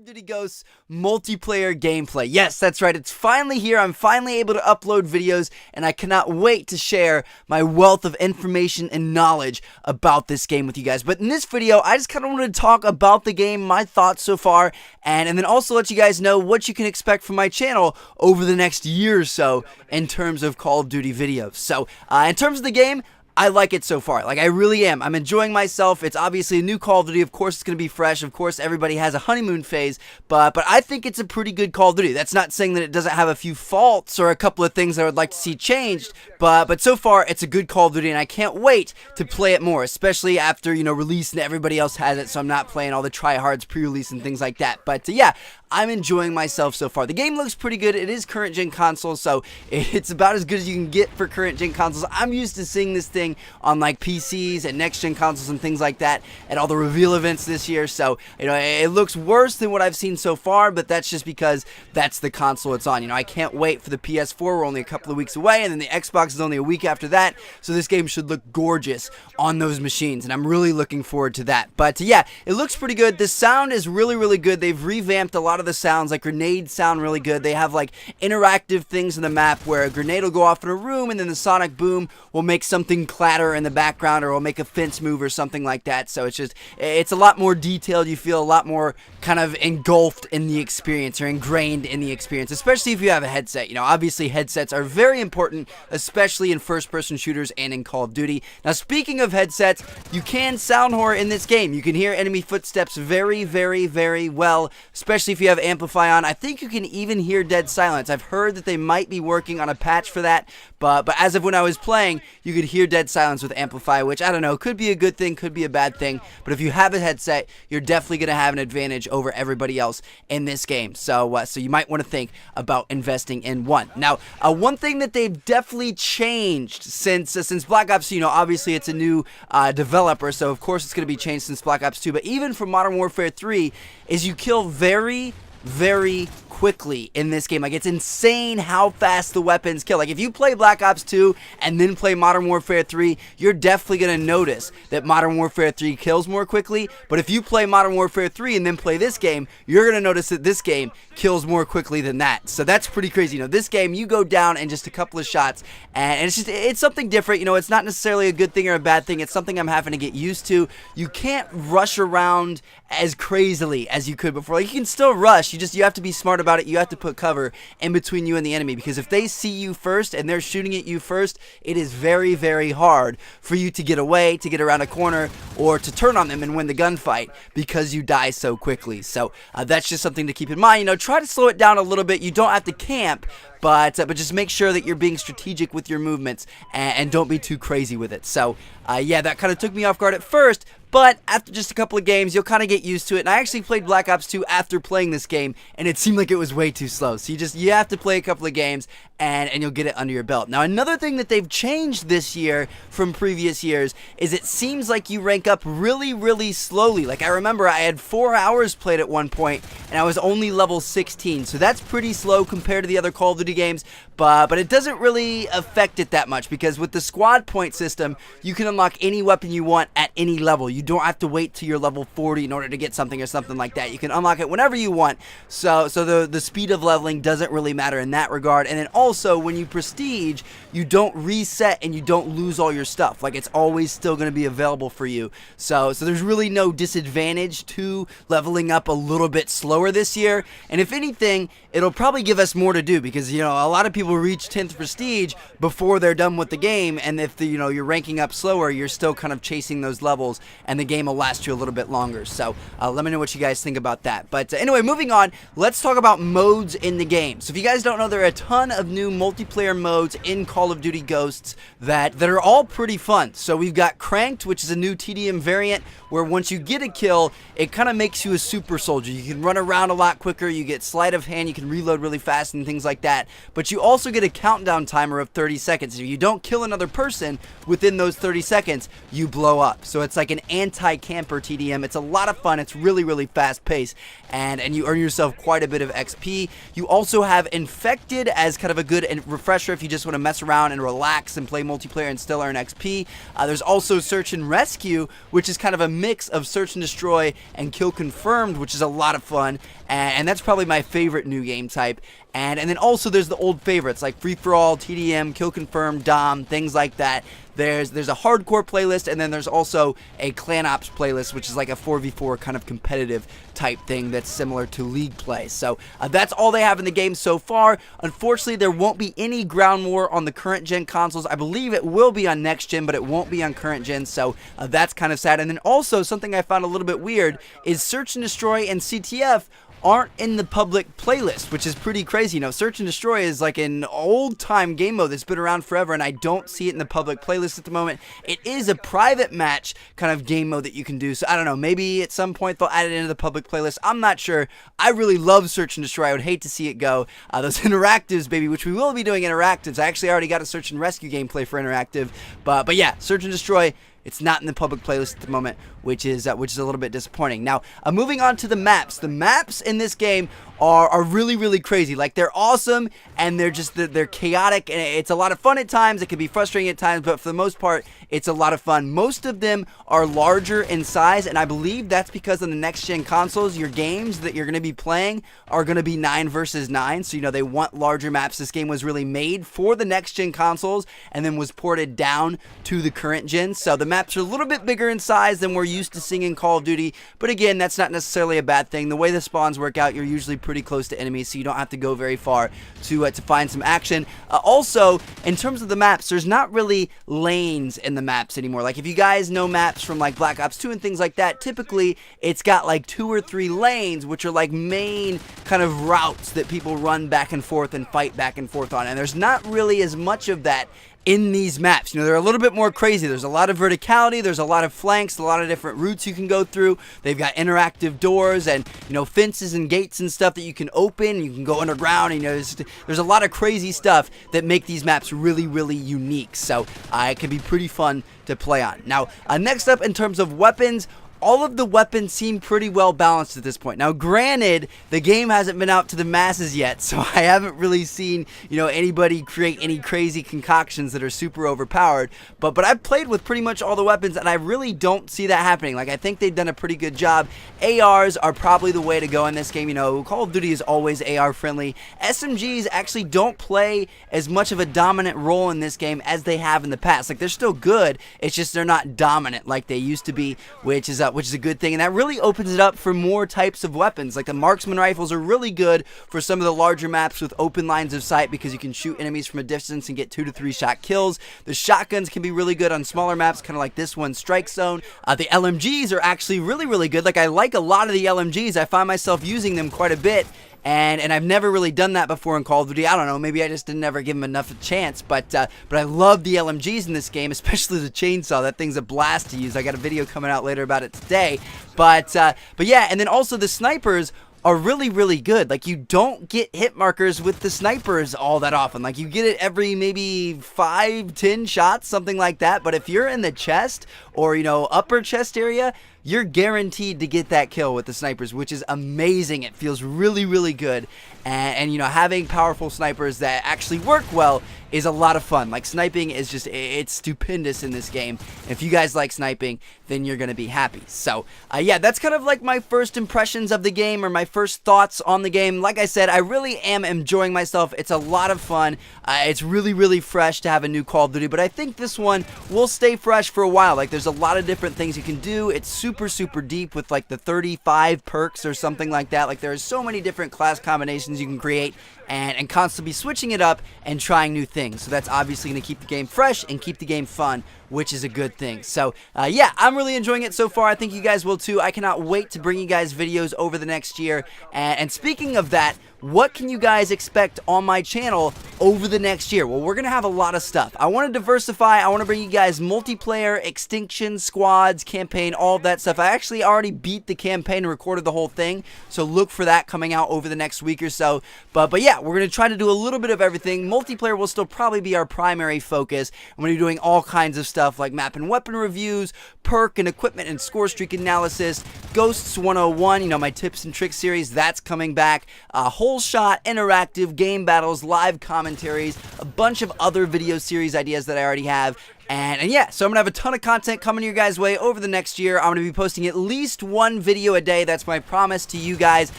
of Duty Ghosts multiplayer gameplay. Yes, that's right, it's finally here. I'm finally able to upload videos, and I cannot wait to share my wealth of information and knowledge about this game with you guys. But in this video, I just kind of wanted to talk about the game, my thoughts so far, and then also let you guys know what you can expect from my channel over the next year or so in terms of Call of Duty videos. So, in terms of the game, I like it so far. Like, I really am. I'm enjoying myself. It's obviously a new Call of Duty. Of course, it's going to be fresh. Of course, everybody has a honeymoon phase. But I think it's a pretty good Call of Duty. That's not saying that it doesn't have a few faults or a couple of things I would like to see changed. But so far, it's a good Call of Duty, and I can't wait to play it more, especially after, release and everybody else has it, so I'm not playing all the tryhards pre-release and things like that. But yeah, I'm enjoying myself so far. The game looks pretty good. It is current-gen consoles, so it's about as good as you can get for current-gen consoles. I'm used to seeing this thing on like PCs and next-gen consoles and things like that at all the reveal events this year, so it looks worse than what I've seen so far, but that's just because that's the console it's on. I can't wait for the PS4. We're only a couple of weeks away, and then the Xbox is only a week after that, so this game should look gorgeous on those machines, and I'm really looking forward to that. But yeah, it looks pretty good. The sound is really, really good. They've revamped a lot of the sounds. Like, grenades sound really good. They have like interactive things in the map where a grenade will go off in a room, and then the sonic boom will make something clatter in the background, or will make a fence move or something like that. So it's a lot more detailed. You feel a lot more kind of engulfed in the experience, or ingrained in the experience, especially if you have a headset. Obviously headsets are very important, especially in first-person shooters and in Call of Duty. Now, speaking of headsets, you can sound horror in this game. You can hear enemy footsteps very, very, very well, especially if you have Amplify on. I think you can even hear dead silence. I've heard that they might be working on a patch for that, but as of when I was playing, you could hear dead silence with Amplify, which, I don't know, could be a good thing, could be a bad thing, but if you have a headset, you're definitely going to have an advantage over everybody else in this game, so you might want to think about investing in one. Now, one thing that they've definitely changed since Black Ops 2, obviously it's a new developer, so of course it's going to be changed since Black Ops 2, but even from Modern Warfare 3, is you kill very, very quickly in this game. Like, it's insane how fast the weapons kill. Like, if you play Black Ops 2 and then play Modern Warfare 3, you're definitely going to notice that Modern Warfare 3 kills more quickly, but if you play Modern Warfare 3 and then play this game, you're going to notice that this game kills more quickly than that. So that's pretty crazy. This game, you go down in just a couple of shots, and it's something different. It's not necessarily a good thing or a bad thing. It's something I'm having to get used to. You can't rush around as crazily as you could before. Like, you can still rush, you have to be smart about it. You have to put cover in between you and the enemy, because if they see you first and they're shooting at you first, it is very, very hard for you to get away, to get around a corner, or to turn on them and win the gunfight, because you die so quickly. So that's just something to keep in mind. Try to slow it down a little bit. You don't have to camp, but just make sure that you're being strategic with your movements, and don't be too crazy with it. So yeah, that kind of took me off guard at first, but after just a couple of games, you'll kind of get used to it. And I actually played Black Ops 2 after playing this game, and it seemed like it was way too slow. So you have to play a couple of games, and you'll get it under your belt. Now, another thing that they've changed this year from previous years is it seems like you rank up really, really slowly. Like, I remember I had 4 hours played at one point, and I was only level 16. So that's pretty slow compared to the other Call of Duty games, but it doesn't really affect it that much, because with the squad point system, you can unlock any weapon you want at any level. You don't have to wait till you're level 40 in order to get something or something like that. You can unlock it whenever you want, so the speed of leveling doesn't really matter in that regard. And then also, when you prestige, you don't reset and you don't lose all your stuff. Like, it's always still going to be available for you, so there's really no disadvantage to leveling up a little bit slower this year. And if anything, it'll probably give us more to do, because a lot of people reach 10th prestige before they're done with the game, and if you're ranking up slower, you're still kind of chasing those levels, and the game will last you a little bit longer. So let me know what you guys think about that. But anyway, moving on, let's talk about modes in the game. So if you guys don't know, there are a ton of new multiplayer modes in Call of Duty Ghosts that are all pretty fun. So we've got Cranked, which is a new TDM variant, where once you get a kill, it kind of makes you a super soldier. You can run around a lot quicker, you get sleight of hand, you can reload really fast and things like that, but you also get a countdown timer of 30 seconds. If you don't kill another person within those 30 seconds, you blow up. So it's like an anti-camper TDM. It's a lot of fun. It's really, really fast-paced, and you earn yourself quite a bit of XP. You also have Infected as kind of a good refresher if you just want to mess around and relax and play multiplayer and still earn XP. There's also Search and Rescue, which is kind of a mix of Search and Destroy and Kill Confirmed, which is a lot of fun, and that's probably my favorite new game type. And then also there's the old favorites like Free For All, TDM, Kill Confirmed, Dom, things like that. There's a hardcore playlist, and then there's also a clan ops playlist, which is like a 4v4 kind of competitive type thing that's similar to League play. So that's all they have in the game so far. Unfortunately, there won't be any ground war on the current gen consoles. I believe it will be on next gen, but it won't be on current gen, so that's kind of sad. And then also something I found a little bit weird is Search and Destroy and CTF aren't in the public playlist, which is pretty crazy. You know, Search and Destroy is like an old-time game mode that's been around forever, and I don't see it in the public playlist at the moment. It is a private match kind of game mode that you can do, so I don't know, maybe at some point they'll add it into the public playlist. I'm not sure. I really love Search and Destroy. I would hate to see it go. Those interactives, baby, which we will be doing interactives. I actually already got a Search and Rescue gameplay for interactive, but yeah, Search and Destroy, it's not in the public playlist at the moment, which is a little bit disappointing. Now, moving on to the maps. The maps in this game are really, really crazy. Like, they're awesome, and they're chaotic, and it's a lot of fun at times. It can be frustrating at times, but for the most part, it's a lot of fun. Most of them are larger in size, and I believe that's because on the next-gen consoles, your games that you're going to be playing are going to be 9 versus 9, so, you know, they want larger maps. This game was really made for the next-gen consoles, and then was ported down to the current gen, so the maps are a little bit bigger in size than we're used to seeing in Call of Duty, but again, that's not necessarily a bad thing. The way the spawns work out, you're usually pretty close to enemies, so you don't have to go very far to find some action. Also, in terms of the maps, there's not really lanes in the maps anymore. Like, if you guys know maps from like Black Ops 2 and things like that, typically it's got like 2 or 3 lanes, which are like main kind of routes that people run back and forth and fight back and forth on, and there's not really as much of that in these maps. You know, they're a little bit more crazy. There's a lot of verticality, there's a lot of flanks, a lot of different routes you can go through. They've got interactive doors and, you know, fences and gates and stuff that you can open. You can go underground, and, you know, there's a lot of crazy stuff that make these maps really, really unique. So it can be pretty fun to play on. Now, next up in terms of weapons, all of the weapons seem pretty well balanced at this point. Now, granted, the game hasn't been out to the masses yet, so I haven't really seen, you know, anybody create any crazy concoctions that are super overpowered, but I've played with pretty much all the weapons, and I really don't see that happening. Like, I think they've done a pretty good job. ARs are probably the way to go in this game. You know, Call of Duty is always AR friendly. SMGs actually don't play as much of a dominant role in this game as they have in the past. Like, they're still good, it's just they're not dominant like they used to be, which is a good thing, and that really opens it up for more types of weapons. Like, the marksman rifles are really good for some of the larger maps with open lines of sight because you can shoot enemies from a distance and get 2 to 3 shot kills. The shotguns can be really good on smaller maps, kind of like this one, Strike Zone. The LMGs are actually really, really good. Like, I like a lot of the LMGs. I find myself using them quite a bit. And I've never really done that before in Call of Duty. I don't know, maybe I just didn't ever give them enough of a chance, but I love the LMGs in this game, especially the chainsaw. That thing's a blast to use. I got a video coming out later about it today, but yeah, and then also the snipers are really, really good. Like, you don't get hit markers with the snipers all that often. Like, you get it every maybe 5-10 shots, something like that, but if you're in the chest or, you know, upper chest area, you're guaranteed to get that kill with the snipers, which is amazing. It feels really, really good. And you know, having powerful snipers that actually work well is a lot of fun. Like, sniping is just, it's stupendous in this game. If you guys like sniping, then you're going to be happy. So, yeah, that's kind of like my first impressions of the game, or my first thoughts on the game. Like I said, I really am enjoying myself. It's a lot of fun. It's really, really fresh to have a new Call of Duty, but I think this one will stay fresh for a while. Like, there's a lot of different things you can do. It's super, super deep with like the 35 perks or something like that. Like, there are so many different class combinations you can create, and constantly switching it up and trying new things. So that's obviously going to keep the game fresh and keep the game fun, which is a good thing. So yeah, I'm really enjoying it so far. I think you guys will too. I cannot wait to bring you guys videos over the next year. And speaking of that, what can you guys expect on my channel over the next year? Well, we're going to have a lot of stuff. I want to diversify. I want to bring you guys multiplayer, extinction, squads, campaign, all of that stuff. I actually already beat the campaign and recorded the whole thing, so look for that coming out over the next week or so. But yeah, we're going to try to do a little bit of everything. Multiplayer will still probably be our primary focus. I'm going to be doing all kinds of stuff like map and weapon reviews, perk and equipment and score streak analysis, Ghosts 101, you know, my tips and tricks series, that's coming back, whole shot, interactive, game battles, live commentaries, a bunch of other video series ideas that I already have. And yeah, so I'm going to have a ton of content coming your guys' way over the next year. I'm going to be posting at least one video a day. That's my promise to you guys.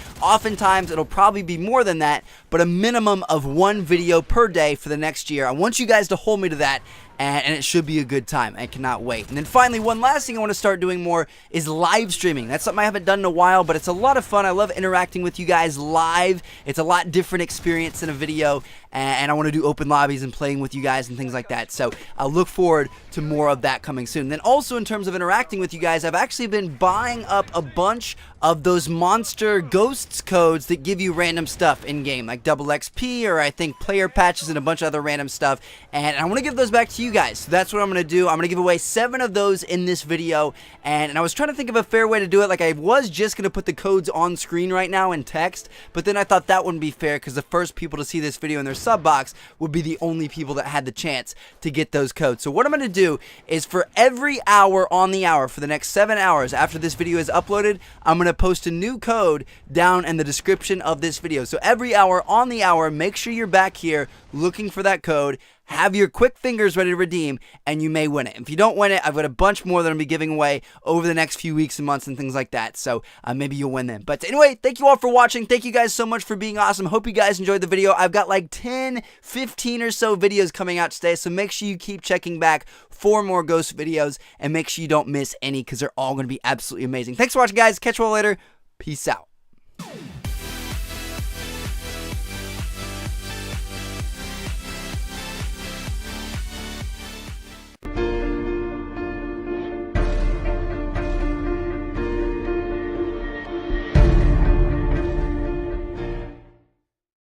Oftentimes, it'll probably be more than that, but a minimum of one video per day for the next year. I want you guys to hold me to that, and it should be a good time. I cannot wait. And then finally, one last thing I want to start doing more is live streaming. That's something I haven't done in a while, but it's a lot of fun. I love interacting with you guys live. It's a lot different experience than a video, and I want to do open lobbies and playing with you guys and things like that. So I'll look forward to more of that coming soon. Then also in terms of interacting with you guys, I've actually been buying up a bunch of those monster ghosts codes that give you random stuff in game, like double XP, or I think player patches and a bunch of other random stuff, and I want to give those back to you guys. So that's what I'm going to do. I'm going to give away 7 of those in this video, and I was trying to think of a fair way to do it. Like, I was just going to put the codes on screen right now in text, but then I thought that wouldn't be fair because the first people to see this video in their sub box would be the only people that had the chance to get those codes. So what I'm going to do is for every hour on the hour for the next 7 hours after this video is uploaded, I'm going to post a new code down in the description of this video. So every hour on the hour, make sure you're back here looking for that code. Have your quick fingers ready to redeem, and you may win it. If you don't win it, I've got a bunch more that I'm going to be giving away over the next few weeks and months and things like that. So maybe you'll win them. But anyway, thank you all for watching. Thank you guys so much for being awesome. Hope you guys enjoyed the video. I've got like 10, 15 or so videos coming out today. So make sure you keep checking back for more Ghost videos, and make sure you don't miss any because they're all going to be absolutely amazing. Thanks for watching, guys. Catch you all later. Peace out.